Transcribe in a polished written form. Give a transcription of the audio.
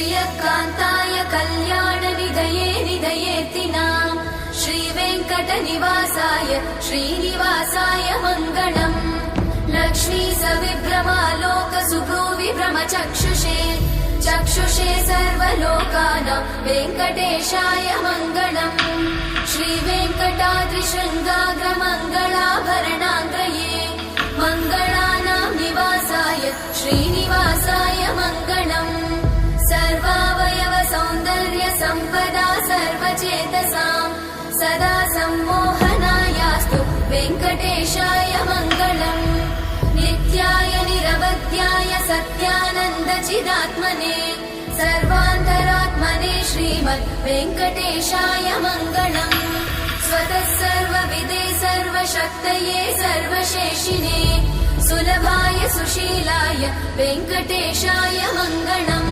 श्रियकान्ताय कल्याणनिधये निधयेतिनाम् श्रीवेङ्कटनिवासाय श्रीनिवासाय मङ्गलम् लक्ष्मी सविभ्रमालोक सुभ्रूविभ्रमचक्षुषे चक्षुषे सर्वलोकानां वेङ्कटेशाय मङ्गलम् श्रीवेङ्कटाद्रिशृङ्गाग्रमङ्गलाभरणाङ्गये मङ्गलानां निवासाय श्रीनिवासाय मङ्गलम् सर्वावयव सौन्दर्य सम्पदा सर्वचेतसां सदा सम्मोहनायास्तु वेङ्कटेशाय मङ्गलम् नित्याय निरवध्याय सत्यानन्दचिदात्मने सर्वान्तरात्मने श्रीमद् वेङ्कटेशाय मङ्गलम् स्वतः सर्वविदे सर्वशक्तये सर्वशेषिने सुलभाय सुशीलाय वेङ्कटेशाय मङ्गलम्